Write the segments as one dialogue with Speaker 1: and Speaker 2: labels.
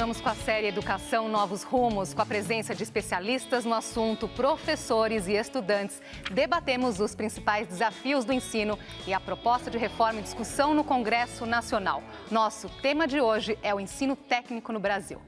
Speaker 1: Continuamos com a série Educação Novos Rumos, com a presença de especialistas no assunto, professores e estudantes. Debatemos os principais desafios do ensino e a proposta de reforma em discussão no Congresso Nacional. Nosso tema de hoje é o ensino técnico no Brasil.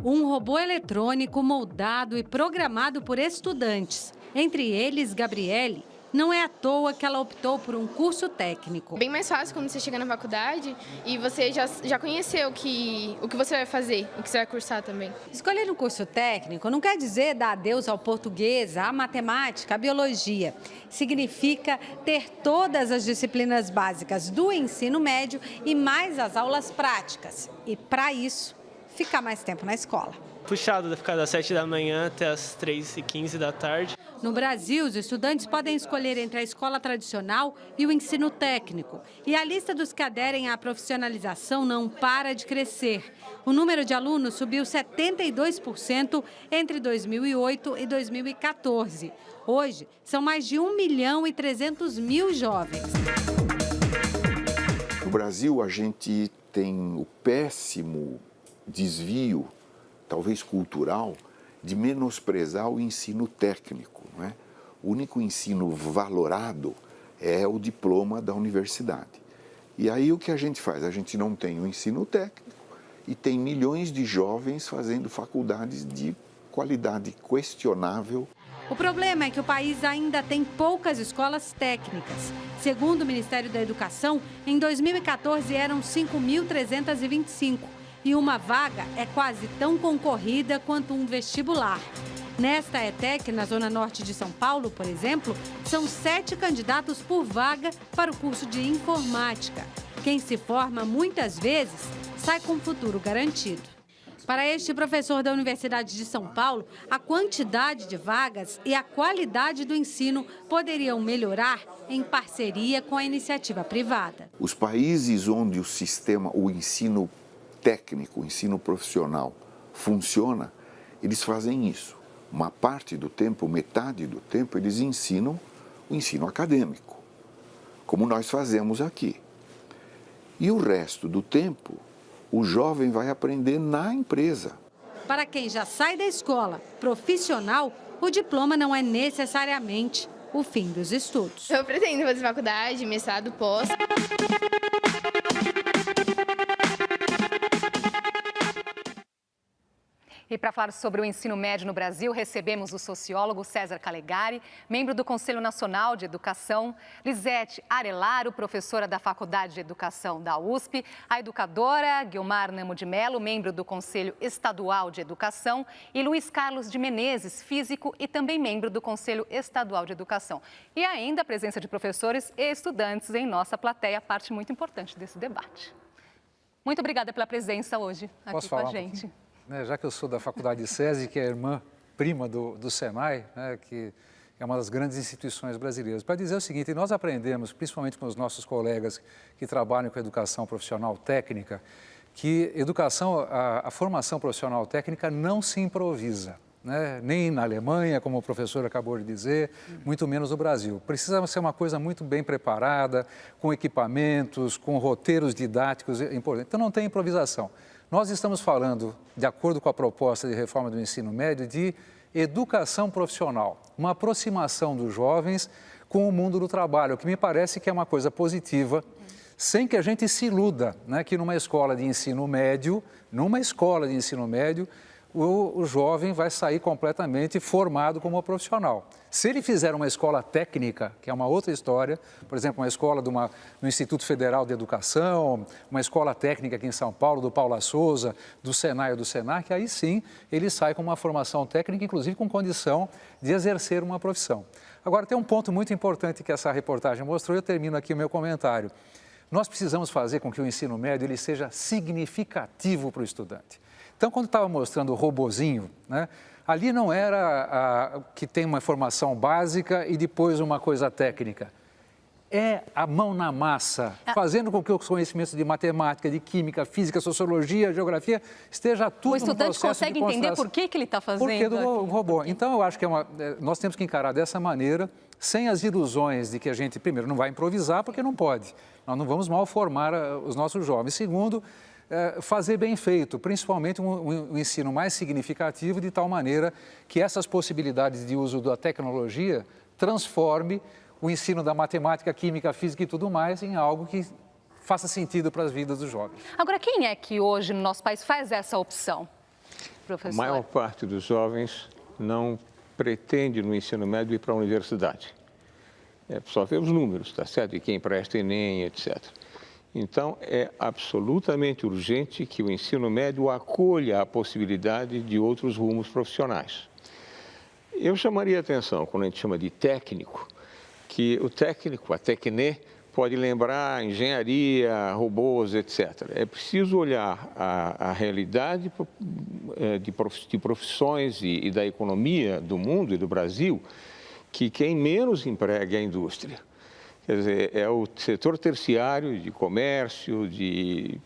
Speaker 2: Um robô eletrônico moldado e programado por estudantes, entre eles Gabriele. Não é à toa que ela optou por um curso técnico.
Speaker 3: Bem mais fácil quando você chega na faculdade e você já conheceu o que você vai fazer, o que você vai cursar também.
Speaker 2: Escolher um curso técnico não quer dizer dar adeus ao português, à matemática, à biologia. Significa ter todas as disciplinas básicas do ensino médio e mais as aulas práticas. E, para isso, ficar mais tempo na escola.
Speaker 4: Puxado de ficar das 7 da manhã até as 3h15 da tarde.
Speaker 2: No Brasil, os estudantes podem escolher entre a escola tradicional e o ensino técnico. E a lista dos que aderem à profissionalização não para de crescer. O número de alunos subiu 72% entre 2008 e 2014. Hoje, são mais de 1.300.000 jovens.
Speaker 5: No Brasil, a gente tem o péssimo desvio, talvez cultural, de menosprezar o ensino técnico, não é? O único ensino valorado é o diploma da universidade. E aí o que a gente faz? A gente não tem o ensino técnico e tem milhões de jovens fazendo faculdades de qualidade questionável.
Speaker 2: O problema é que o país ainda tem poucas escolas técnicas. Segundo o Ministério da Educação, em 2014 eram 5.325. E uma vaga é quase tão concorrida quanto um vestibular. Nesta ETEC, na Zona Norte de São Paulo, por exemplo, são 7 candidatos por vaga para o curso de informática. Quem se forma, muitas vezes, sai com futuro garantido. Para este professor da Universidade de São Paulo, a quantidade de vagas e a qualidade do ensino poderiam melhorar em parceria com a iniciativa privada.
Speaker 5: Os países onde o ensino técnico, o ensino profissional funciona, eles fazem isso. Uma parte do tempo, metade do tempo, eles ensinam o ensino acadêmico, como nós fazemos aqui. E o resto do tempo, o jovem vai aprender na empresa.
Speaker 2: Para quem já sai da escola profissional, o diploma não é necessariamente o fim dos estudos.
Speaker 3: Eu pretendo fazer faculdade, mestrado, pós.
Speaker 1: E para falar sobre o ensino médio no Brasil, recebemos o sociólogo César Calegari, membro do Conselho Nacional de Educação, Lisete Arelaro, professora da Faculdade de Educação da USP, a educadora Guilmar Namo de Mello, membro do Conselho Estadual de Educação, e Luiz Carlos de Menezes, físico e também membro do Conselho Estadual de Educação. E ainda a presença de professores e estudantes em nossa plateia, parte muito importante desse debate. Muito obrigada pela presença hoje aqui com a gente.
Speaker 6: Já que eu sou da Faculdade de SESI, que é a irmã prima do SENAI, que é uma das grandes instituições brasileiras, para dizer o seguinte: nós aprendemos, principalmente com os nossos colegas que trabalham com educação profissional técnica, que a formação profissional técnica não se improvisa, nem na Alemanha, como o professor acabou de dizer, muito menos no Brasil. Precisa ser uma coisa muito bem preparada, com equipamentos, com roteiros didáticos importantes. Então não tem improvisação. Nós estamos falando, de acordo com a proposta de reforma do ensino médio, de educação profissional, uma aproximação dos jovens com o mundo do trabalho, o que me parece que é uma coisa positiva, sem que a gente se iluda, que numa escola de ensino médio, o jovem vai sair completamente formado como profissional. Se ele fizer uma escola técnica, que é uma outra história, por exemplo, uma escola do Instituto Federal de Educação, uma escola técnica aqui em São Paulo, do Paula Souza, do Senai ou do Senac, aí sim ele sai com uma formação técnica, inclusive com condição de exercer uma profissão. Agora, tem um ponto muito importante que essa reportagem mostrou, eu termino aqui o meu comentário. Nós precisamos fazer com que o ensino médio ele seja significativo para o estudante. Então, quando estava mostrando o robozinho, ali não era que tem uma formação básica e depois uma coisa técnica. é a mão na massa, fazendo com que os conhecimentos de matemática, de química, física, sociologia, geografia, esteja tudo no processo de
Speaker 1: O estudante consegue entender por que ele está fazendo.
Speaker 6: Por que do robô. Então, eu acho que nós temos que encarar dessa maneira, sem as ilusões de que a gente, primeiro, não vai improvisar, porque não pode. Nós não vamos mal formar os nossos jovens. Segundo, fazer bem feito, principalmente um ensino mais significativo, de tal maneira que essas possibilidades de uso da tecnologia transforme o ensino da matemática, química, física e tudo mais em algo que faça sentido para as vidas dos jovens.
Speaker 1: Agora, quem é que hoje no nosso país faz essa opção, professor?
Speaker 7: A maior parte dos jovens não pretende no ensino médio ir para a universidade. Só ver os números, tá certo? E quem presta ENEM, etc. Então, é absolutamente urgente que o ensino médio acolha a possibilidade de outros rumos profissionais. Eu chamaria a atenção, quando a gente chama de técnico, que o técnico, a tecné, pode lembrar engenharia, robôs, etc. É preciso olhar a realidade de profissões e da economia do mundo e do Brasil, que quem menos emprega é a indústria. Quer dizer, é o setor terciário de comércio, de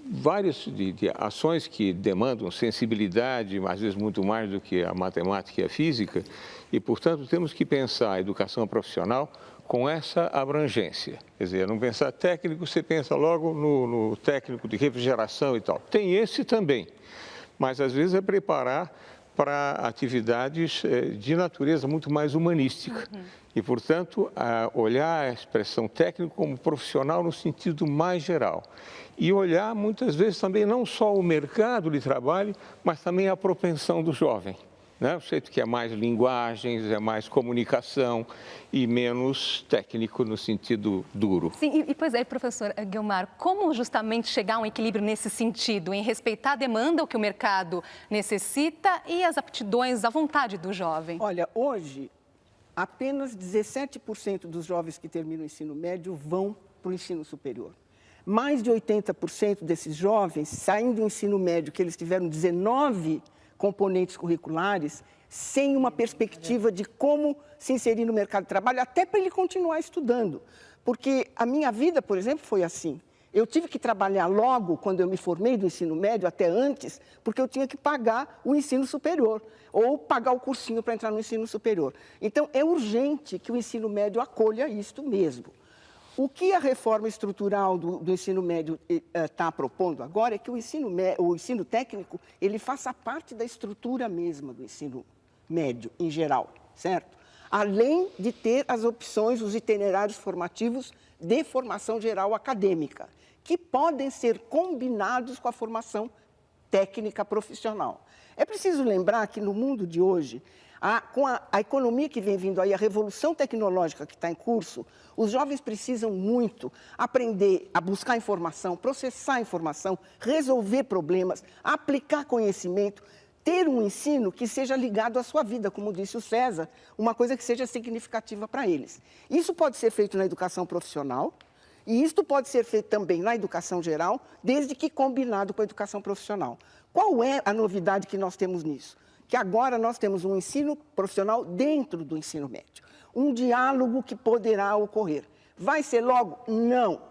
Speaker 7: várias de ações que demandam sensibilidade, às vezes muito mais do que a matemática e a física, e, portanto, temos que pensar a educação profissional com essa abrangência. Quer dizer, não pensar técnico, você pensa logo no técnico de refrigeração e tal. Tem esse também, mas às vezes é preparar para atividades de natureza muito mais humanística. E, portanto, olhar a expressão técnico como profissional no sentido mais geral. E olhar, muitas vezes, também não só o mercado de trabalho, mas também a propensão do jovem. Né? O jeito que é mais linguagens, é mais comunicação e menos técnico no sentido duro.
Speaker 1: Sim, e pois é, professor Guilmar, como justamente chegar a um equilíbrio nesse sentido, em respeitar a demanda, o que o mercado necessita e as aptidões, a vontade do jovem?
Speaker 8: Olha, hoje, apenas 17% dos jovens que terminam o ensino médio vão para o ensino superior. Mais de 80% desses jovens, saindo do ensino médio, que eles tiveram 19 componentes curriculares, sem uma perspectiva de como se inserir no mercado de trabalho, até para ele continuar estudando. Porque a minha vida, por exemplo, foi assim. Eu tive que trabalhar logo, quando eu me formei do ensino médio, até antes, porque eu tinha que pagar o ensino superior, ou pagar o cursinho para entrar no ensino superior. Então, é urgente que o ensino médio acolha isto mesmo. O que a reforma estrutural do ensino médio está propondo agora é que o ensino técnico ele faça parte da estrutura mesma do ensino médio, em geral, certo? Além de ter as opções, os itinerários formativos de formação geral acadêmica, que podem ser combinados com a formação técnica profissional. É preciso lembrar que no mundo de hoje, com a economia que vem vindo aí, a revolução tecnológica que está em curso, os jovens precisam muito aprender a buscar informação, processar informação, resolver problemas, aplicar conhecimento, ter um ensino que seja ligado à sua vida, como disse o César, uma coisa que seja significativa para eles. Isso pode ser feito na educação profissional e isto pode ser feito também na educação geral, desde que combinado com a educação profissional. Qual é a novidade que nós temos nisso? Que agora nós temos um ensino profissional dentro do ensino médio. Um diálogo que poderá ocorrer. Vai ser logo? Não.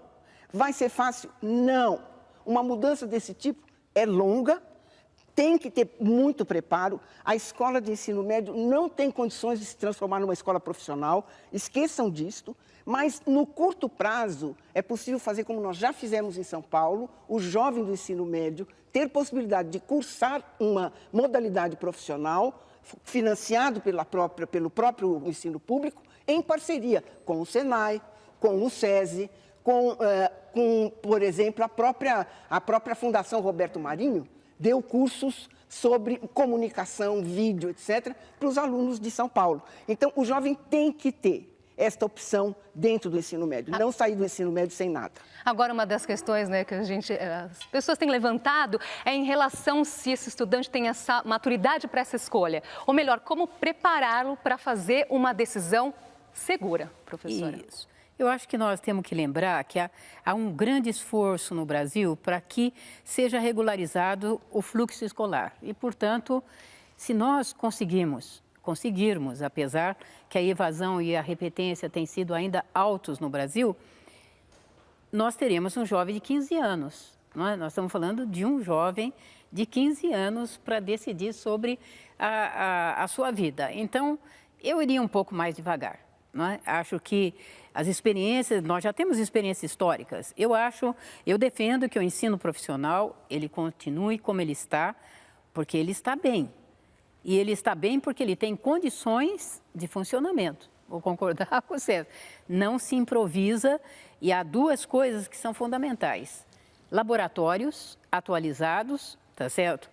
Speaker 8: Vai ser fácil? Não. Uma mudança desse tipo é longa, tem que ter muito preparo. A escola de ensino médio não tem condições de se transformar numa escola profissional, esqueçam disto. Mas, no curto prazo, é possível fazer como nós já fizemos em São Paulo, o jovem do ensino médio ter possibilidade de cursar uma modalidade profissional financiado pelo próprio ensino público, em parceria com o Senai, com o SESI, com, por exemplo, a própria Fundação Roberto Marinho, deu cursos sobre comunicação, vídeo, etc., para os alunos de São Paulo. Então, o jovem tem que ter esta opção dentro do ensino médio, não sair do ensino médio sem nada.
Speaker 1: Agora, uma das questões, né, que as pessoas têm levantado é em relação se esse estudante tem essa maturidade para essa escolha. Ou melhor, como prepará-lo para fazer uma decisão segura, professora.
Speaker 9: Isso. Eu acho que nós temos que lembrar que há um grande esforço no Brasil para que seja regularizado o fluxo escolar. E, portanto, se nós conseguimos conseguirmos, apesar que a evasão e a repetência têm sido ainda altos no Brasil, nós teremos um jovem de 15 anos. Não é? Nós estamos falando de um jovem de 15 anos para decidir sobre a sua vida. Então, eu iria um pouco mais devagar. Não é? Acho que as experiências, nós já temos experiências históricas. Eu defendo que o ensino profissional, ele continue como ele está, porque ele está bem. E ele está bem porque ele tem condições de funcionamento. Vou concordar com você. Não se improvisa e há duas coisas que são fundamentais. Laboratórios atualizados, tá certo?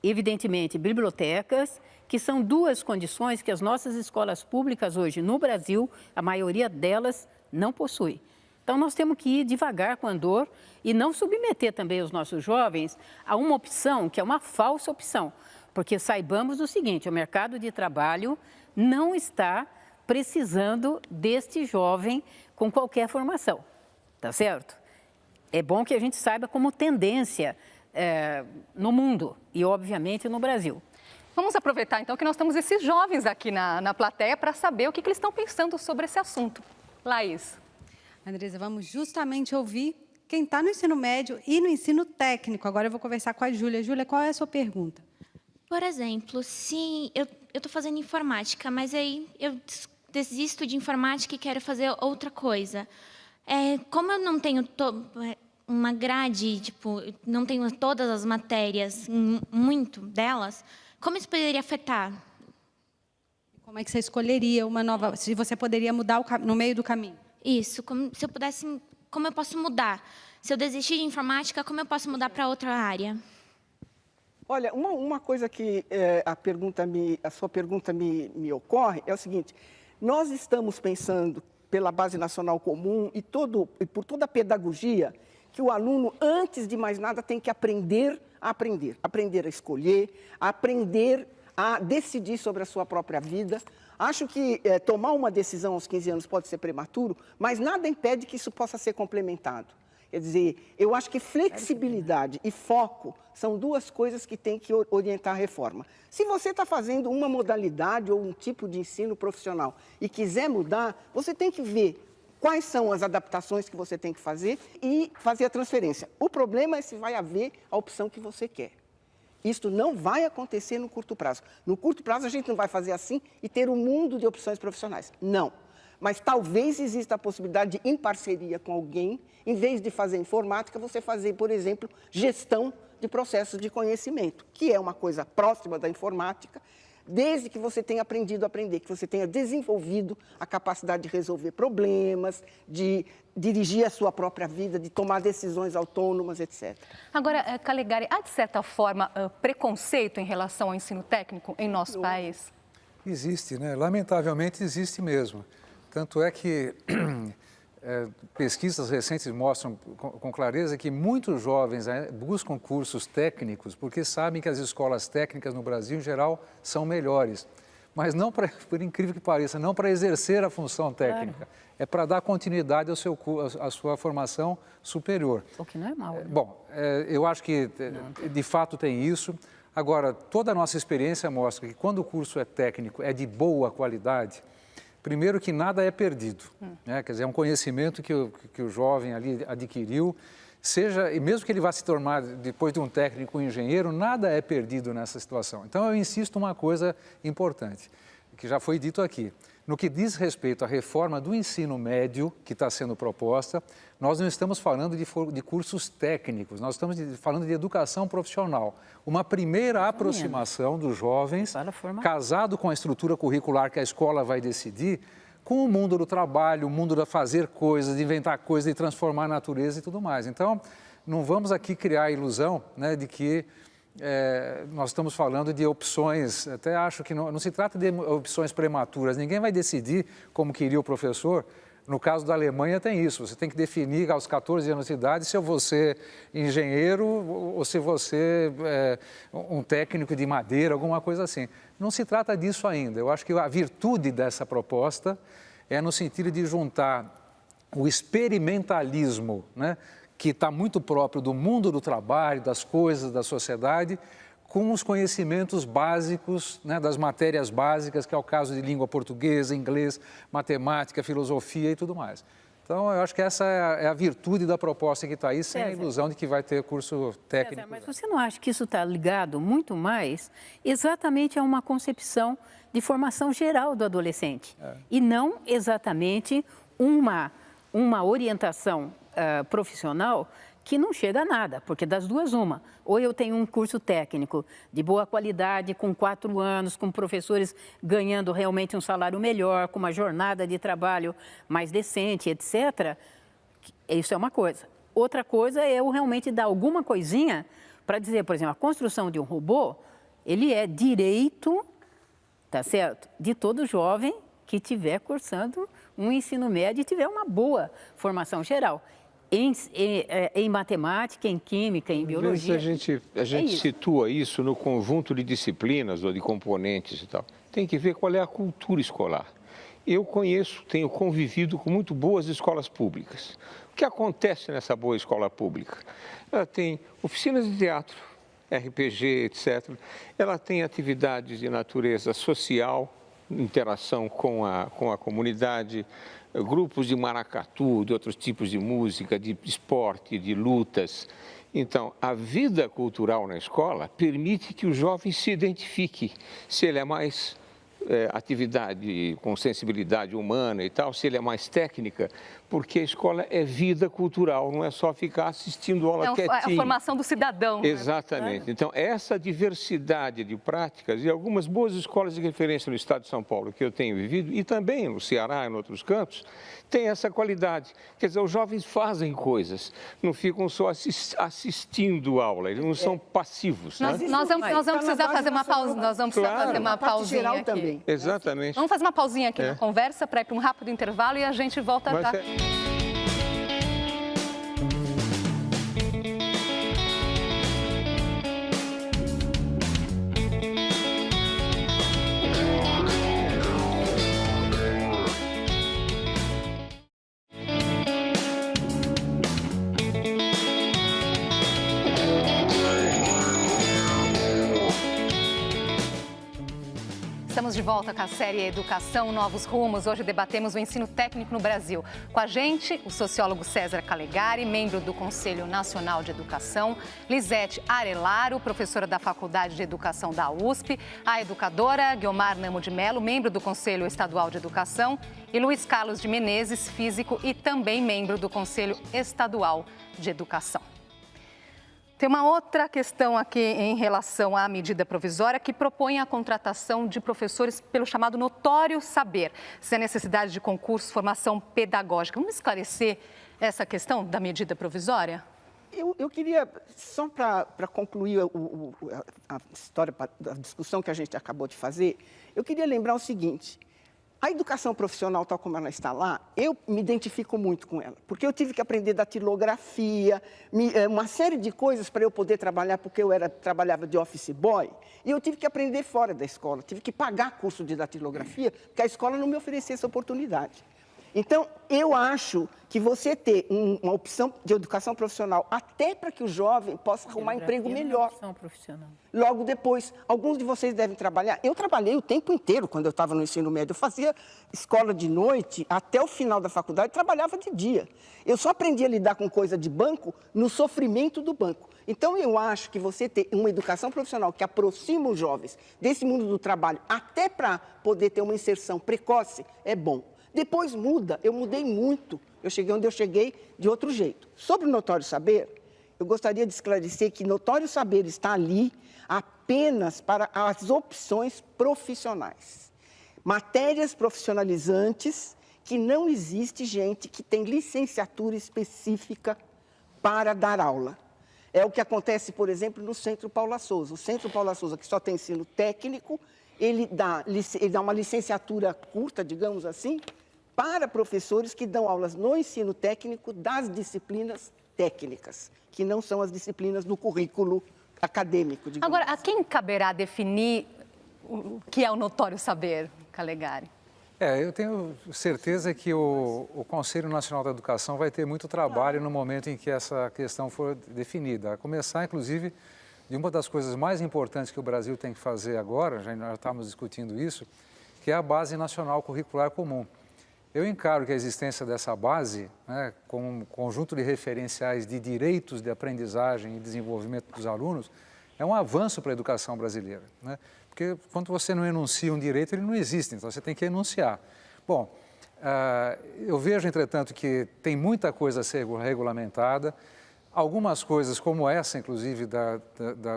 Speaker 9: Evidentemente, bibliotecas, que são duas condições que as nossas escolas públicas hoje no Brasil, a maioria delas não possui. Então, nós temos que ir devagar com a andor e não submeter também os nossos jovens a uma opção que é uma falsa opção. Porque saibamos o seguinte, o mercado de trabalho não está precisando deste jovem com qualquer formação, tá certo? É bom que a gente saiba como tendência no mundo e, obviamente, no Brasil.
Speaker 1: Vamos aproveitar, então, que nós temos esses jovens aqui na plateia para saber o que eles estão pensando sobre esse assunto. Laís.
Speaker 2: Andresa, vamos justamente ouvir quem está no ensino médio e no ensino técnico. Agora eu vou conversar com a Júlia. Júlia, qual é a sua pergunta?
Speaker 10: Por exemplo, se eu estou fazendo informática, mas aí eu desisto de informática e quero fazer outra coisa. Como eu não tenho uma grade, tipo, não tenho todas as matérias, muito delas, como isso poderia afetar?
Speaker 2: Como é que você escolheria uma nova... Se você poderia mudar no meio do caminho?
Speaker 10: Isso, se eu pudesse... Como eu posso mudar? Se eu desistir de informática, como eu posso mudar para outra área?
Speaker 8: Olha, uma coisa que a sua pergunta me ocorre é o seguinte. Nós estamos pensando, pela Base Nacional Comum e por toda a pedagogia, que o aluno, antes de mais nada, tem que aprender a aprender. Aprender a escolher, aprender a decidir sobre a sua própria vida. Acho que tomar uma decisão aos 15 anos pode ser prematuro, mas nada impede que isso possa ser complementado. Quer dizer, eu acho que flexibilidade e foco são duas coisas que têm que orientar a reforma. Se você está fazendo uma modalidade ou um tipo de ensino profissional e quiser mudar, você tem que ver quais são as adaptações que você tem que fazer e fazer a transferência. O problema é se vai haver a opção que você quer. Isto não vai acontecer no curto prazo. No curto prazo, a gente não vai fazer assim e ter um mundo de opções profissionais. Não. Mas talvez exista a possibilidade de, em parceria com alguém, em vez de fazer informática, você fazer, por exemplo, gestão de processos de conhecimento, que é uma coisa próxima da informática, desde que você tenha aprendido a aprender, que você tenha desenvolvido a capacidade de resolver problemas, de dirigir a sua própria vida, de tomar decisões autônomas, etc.
Speaker 1: Agora, Calegari, há, de certa forma, preconceito em relação ao ensino técnico em nosso país?
Speaker 6: Existe, né? Lamentavelmente existe mesmo. Tanto é que pesquisas recentes mostram com clareza que muitos jovens buscam cursos técnicos porque sabem que as escolas técnicas no Brasil, em geral, são melhores. Mas não para, por incrível que pareça, não para exercer a função técnica. É para dar continuidade à sua formação superior.
Speaker 9: O que não é mal. Né?
Speaker 6: Bom, eu acho que de fato tem isso. Agora, toda a nossa experiência mostra que quando o curso é técnico, é de boa qualidade. Primeiro que nada é perdido, né? Quer dizer, é um conhecimento que o jovem ali adquiriu, e mesmo que ele vá se tornar, depois de um técnico, um engenheiro, nada é perdido nessa situação. Então, eu insisto uma coisa importante, que já foi dito aqui. No que diz respeito à reforma do ensino médio que está sendo proposta, nós não estamos falando de cursos técnicos, nós estamos falando de educação profissional. Uma primeira aproximação dos jovens, casado com a estrutura curricular que a escola vai decidir, com o mundo do trabalho, o mundo de fazer coisas, de inventar coisas, de transformar a natureza e tudo mais. Então, não vamos aqui criar a ilusão, né, de que nós estamos falando de opções, até acho que não se trata de opções prematuras, ninguém vai decidir como queria o professor. No caso da Alemanha tem isso, você tem que definir aos 14 anos de idade se eu vou ser engenheiro ou se vou ser um técnico de madeira, alguma coisa assim. Não se trata disso ainda, eu acho que a virtude dessa proposta é no sentido de juntar o experimentalismo, né, que está muito próprio do mundo do trabalho, das coisas, da sociedade, com os conhecimentos básicos, né, das matérias básicas, que é o caso de língua portuguesa, inglês, matemática, filosofia e tudo mais. Então, eu acho que essa é a virtude da proposta que está aí, sem a ilusão de que vai ter curso técnico.
Speaker 9: Mas você não acha que isso está ligado muito mais exatamente a uma concepção de formação geral do adolescente e não exatamente uma orientação profissional que não chega a nada, porque das duas uma. Ou eu tenho um curso técnico de boa qualidade, com 4 anos, com professores ganhando realmente um salário melhor, com uma jornada de trabalho mais decente, etc. Isso é uma coisa. Outra coisa é eu realmente dar alguma coisinha para dizer, por exemplo, a construção de um robô, ele é direito, tá certo, de todo jovem que estiver cursando um ensino médio e tiver uma boa formação geral. Em matemática, em química, em biologia.
Speaker 7: A gente situa isso no conjunto de disciplinas ou de componentes e tal. Tem que ver qual é a cultura escolar. Eu tenho convivido com muito boas escolas públicas. O que acontece nessa boa escola pública? Ela tem oficinas de teatro, RPG, etc. Ela tem atividades de natureza social, interação com a comunidade, grupos de maracatu, de outros tipos de música, de esporte, de lutas. Então, a vida cultural na escola permite que o jovem se identifique, se ele é mais atividade com sensibilidade humana e tal, se ele é mais técnica, porque a escola é vida cultural, não é só ficar assistindo aula quietinho.
Speaker 1: É a formação do cidadão.
Speaker 7: Exatamente. Então, essa diversidade de práticas e algumas boas escolas de referência no estado de São Paulo que eu tenho vivido, e também no Ceará e em outros cantos, tem essa qualidade. Quer dizer, os jovens fazem coisas, não ficam só assistindo aula, eles não são passivos.
Speaker 1: Nós vamos precisar fazer uma pausa, nós vamos precisar fazer uma pausinha aqui.
Speaker 8: Também.
Speaker 7: Exatamente.
Speaker 1: Vamos fazer uma pausinha aqui na conversa para ir para um rápido intervalo e a gente volta já. Estamos de volta com a série Educação Novos Rumos. Hoje debatemos o ensino técnico no Brasil. Com a gente, o sociólogo César Calegari, membro do Conselho Nacional de Educação, Lisete Arelaro, professora da Faculdade de Educação da USP, a educadora Guiomar Namo de Mello, membro do Conselho Estadual de Educação, e Luiz Carlos de Menezes, físico e também membro do Conselho Estadual de Educação. Tem uma outra questão aqui em relação à medida provisória que propõe a contratação de professores pelo chamado notório saber, sem a necessidade de concurso, formação pedagógica. Vamos esclarecer essa questão da medida provisória?
Speaker 8: Eu queria, só para concluir a história, a discussão que a gente acabou de fazer, eu queria lembrar o seguinte: a educação profissional, tal como ela está lá, eu me identifico muito com ela, porque eu tive que aprender datilografia, uma série de coisas para eu poder trabalhar, porque eu trabalhava de office boy, e eu tive que aprender fora da escola, tive que pagar curso de datilografia, porque a escola não me oferecia essa oportunidade. Então, eu acho que você ter uma opção de educação profissional, até para que o jovem possa arrumar emprego melhor. Logo depois, alguns de vocês devem trabalhar. Eu trabalhei o tempo inteiro quando eu estava no ensino médio. Eu fazia escola de noite, até o final da faculdade, trabalhava de dia. Eu só aprendi a lidar com coisa de banco no sofrimento do banco. Então, eu acho que você ter uma educação profissional que aproxima os jovens desse mundo do trabalho, até para poder ter uma inserção precoce, é bom. Depois muda, eu mudei muito, eu cheguei onde eu cheguei de outro jeito. Sobre o notório saber, eu gostaria de esclarecer que notório saber está ali apenas para as opções profissionais. Matérias profissionalizantes que não existe gente que tem licenciatura específica para dar aula. É o que acontece, por exemplo, no Centro Paula Souza. O Centro Paula Souza, que só tem ensino técnico, ele dá uma licenciatura curta, digamos assim, para professores que dão aulas no ensino técnico das disciplinas técnicas, que não são as disciplinas do currículo acadêmico.
Speaker 1: Agora, a quem caberá definir o que é o notório saber, Calegari?
Speaker 6: Eu tenho certeza que o Conselho Nacional da Educação vai ter muito trabalho no momento em que essa questão for definida, a começar, inclusive, de uma das coisas mais importantes que o Brasil tem que fazer agora, já estávamos discutindo isso, que é a Base Nacional Curricular Comum. Eu encaro que a existência dessa base, né, com um conjunto de referenciais de direitos de aprendizagem e desenvolvimento dos alunos, é um avanço para a educação brasileira, né? Porque quando você não enuncia um direito, ele não existe, então você tem que enunciar. Bom, eu vejo, entretanto, que tem muita coisa a ser regulamentada. Algumas coisas, como essa, inclusive,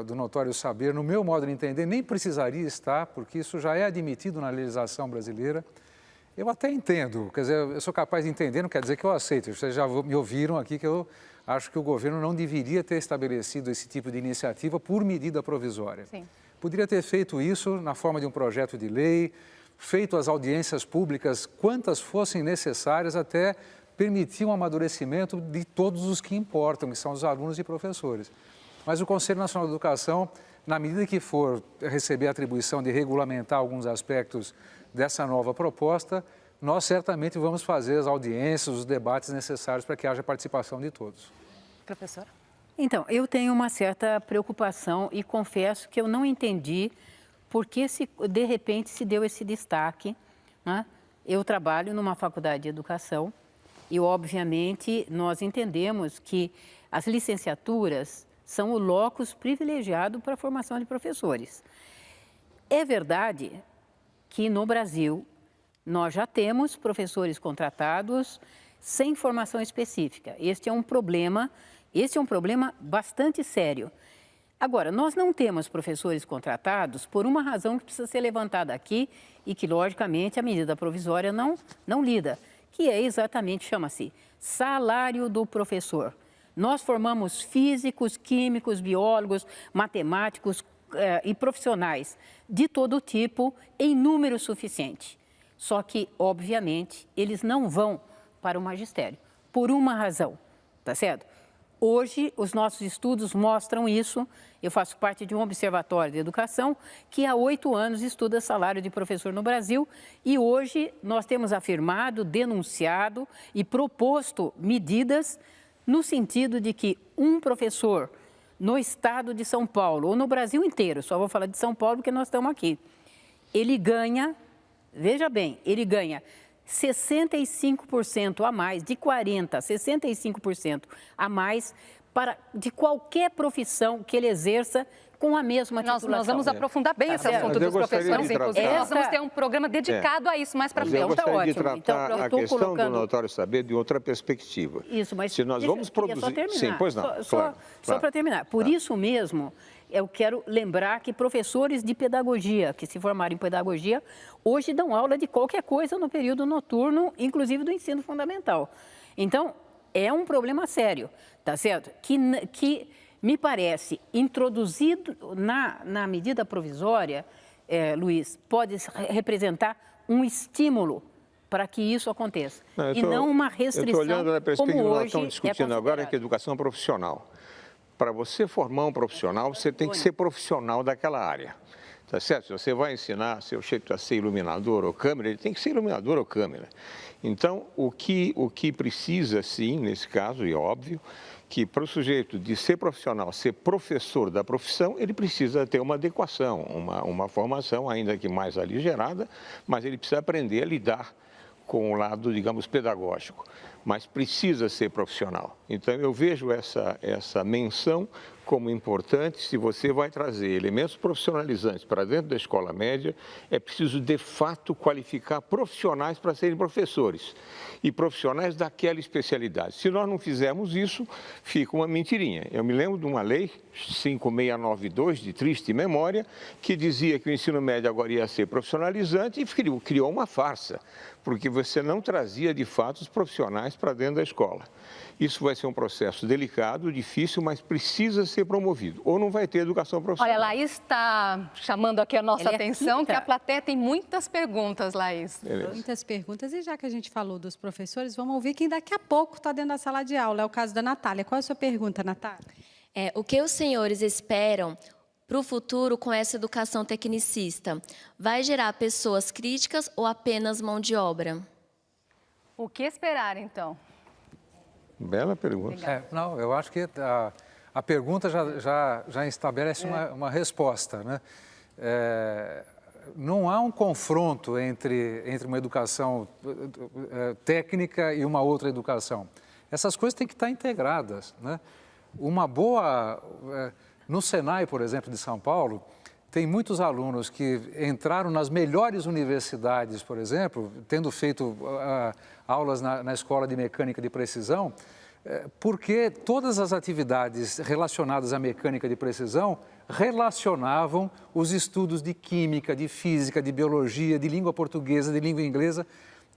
Speaker 6: do notório saber, no meu modo de entender, nem precisaria estar, porque isso já é admitido na legislação brasileira. Eu até entendo, quer dizer, eu sou capaz de entender, não quer dizer que eu aceito. Vocês já me ouviram aqui que eu acho que o governo não deveria ter estabelecido esse tipo de iniciativa por medida provisória.
Speaker 1: Sim.
Speaker 6: Poderia ter feito isso na forma de um projeto de lei, feito as audiências públicas, quantas fossem necessárias, até permitir um amadurecimento de todos os que importam, que são os alunos e professores. Mas o Conselho Nacional de Educação, na medida que for receber a atribuição de regulamentar alguns aspectos dessa nova proposta, nós certamente vamos fazer as audiências, os debates necessários para que haja participação de todos.
Speaker 1: Professora?
Speaker 9: Então, eu tenho uma certa preocupação e confesso que eu não entendi por que, de repente, se deu esse destaque, né? Eu trabalho numa faculdade de educação e, obviamente, nós entendemos que as licenciaturas são o locus privilegiado para a formação de professores. É verdade que no Brasil nós já temos professores contratados sem formação específica. Este é um problema bastante sério. Agora, nós não temos professores contratados por uma razão que precisa ser levantada aqui e que, logicamente, a medida provisória não lida, que é exatamente, chama-se salário do professor. Nós formamos físicos, químicos, biólogos, matemáticos e profissionais de todo tipo em número suficiente. Só que, obviamente, eles não vão para o magistério, por uma razão, tá certo? Hoje, os nossos estudos mostram isso. Eu faço parte de um observatório de educação que há 8 anos estuda salário de professor no Brasil e hoje nós temos afirmado, denunciado e proposto medidas no sentido de que um professor no estado de São Paulo ou no Brasil inteiro, só vou falar de São Paulo porque nós estamos aqui, ele ganha, veja bem, ele ganha 65% a mais, de 40% a 65% a mais de qualquer profissão que ele exerça com a mesma titulação.
Speaker 1: Nós vamos aprofundar bem esse assunto dos professores, inclusive. Nós vamos ter um programa dedicado a isso mais para frente.
Speaker 7: Eu gostaria de tratar a questão do notório saber de outra perspectiva.
Speaker 9: Isso, mas
Speaker 7: se nós vamos produzir...
Speaker 9: Só terminar.
Speaker 7: Sim, pois não, claro.
Speaker 9: Só para terminar. Por isso mesmo, eu quero lembrar que professores de pedagogia, que se formaram em pedagogia, hoje dão aula de qualquer coisa no período noturno, inclusive do ensino fundamental. Então, é um problema sério, tá certo? Que me parece, introduzido na medida provisória, Luiz, pode representar um estímulo para que isso aconteça. Não uma restrição,
Speaker 7: eu estou olhando na perspectiva que nós estamos discutindo agora, que é educação profissional. Para você formar um profissional, você tem que ser profissional daquela área. Tá certo? Se você vai ensinar seu jeito a ser iluminador ou câmera, ele tem que ser iluminador ou câmera. Então, o que precisa, sim, nesse caso, e é óbvio, que para o sujeito de ser profissional, ser professor da profissão, ele precisa ter uma adequação, uma formação, ainda que mais aligerada, mas ele precisa aprender a lidar com o lado, digamos, pedagógico, mas precisa ser profissional. Então, eu vejo essa menção como importante. Se você vai trazer elementos profissionalizantes para dentro da escola média, é preciso, de fato, qualificar profissionais para serem professores e profissionais daquela especialidade. Se nós não fizermos isso, fica uma mentirinha. Eu me lembro de uma lei, 5692, de triste memória, que dizia que o ensino médio agora ia ser profissionalizante e criou uma farsa, porque você não trazia, de fato, os profissionais para dentro da escola. Isso vai ser um processo delicado, difícil, mas precisa ser promovido. Ou não vai ter educação profissional.
Speaker 1: Olha, Laís está chamando aqui a nossa atenção, que a plateia tem muitas perguntas, Laís.
Speaker 2: Beleza. Muitas perguntas. E já que a gente falou dos professores, vamos ouvir quem daqui a pouco está dentro da sala de aula. É o caso da Natália. Qual é a sua pergunta, Natália?
Speaker 11: O que os senhores esperam para o futuro com essa educação tecnicista? Vai gerar pessoas críticas ou apenas mão de obra?
Speaker 1: O que esperar, então?
Speaker 7: Bela pergunta.
Speaker 6: Eu acho que a pergunta já estabelece uma resposta, né? Não há um confronto entre uma educação técnica e uma outra educação. Essas coisas têm que estar integradas, né? No Senai, por exemplo, de São Paulo, tem muitos alunos que entraram nas melhores universidades, por exemplo, tendo feito aulas na escola de mecânica de precisão, porque todas as atividades relacionadas à mecânica de precisão relacionavam os estudos de química, de física, de biologia, de língua portuguesa, de língua inglesa.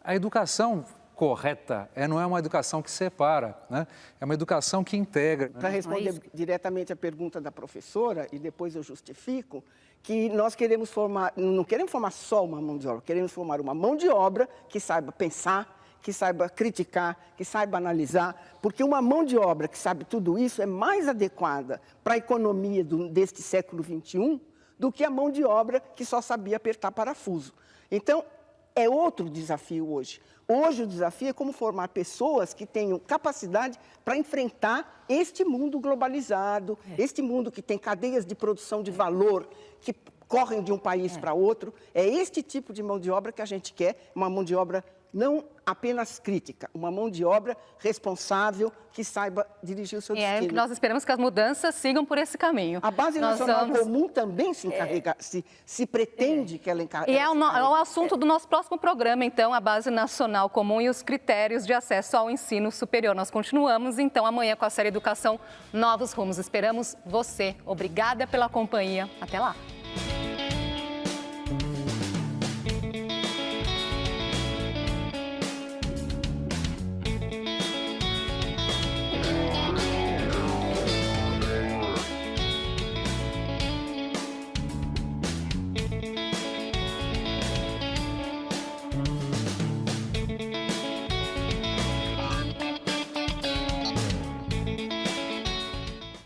Speaker 6: A educação correta não é uma educação que separa, né? É uma educação que integra.
Speaker 8: Para responder diretamente a pergunta da professora, e depois eu justifico, que nós queremos não queremos formar só uma mão de obra, queremos formar uma mão de obra que saiba pensar, que saiba criticar, que saiba analisar, porque uma mão de obra que sabe tudo isso é mais adequada para a economia deste século XXI do que a mão de obra que só sabia apertar parafuso. Então, é outro desafio hoje. Hoje o desafio é como formar pessoas que tenham capacidade para enfrentar este mundo globalizado, este mundo que tem cadeias de produção de valor que correm de um país para outro. É este tipo de mão de obra que a gente quer, uma mão de obra não apenas crítica, uma mão de obra responsável que saiba dirigir o seu destino.
Speaker 1: Nós esperamos que as mudanças sigam por esse caminho.
Speaker 8: A Base Nacional Comum também se encarrega, se pretende que ela encarregue.
Speaker 1: E é o assunto do nosso próximo programa, então, a Base Nacional Comum e os critérios de acesso ao ensino superior. Nós continuamos, então, amanhã com a série Educação Novos Rumos. Esperamos você. Obrigada pela companhia. Até lá.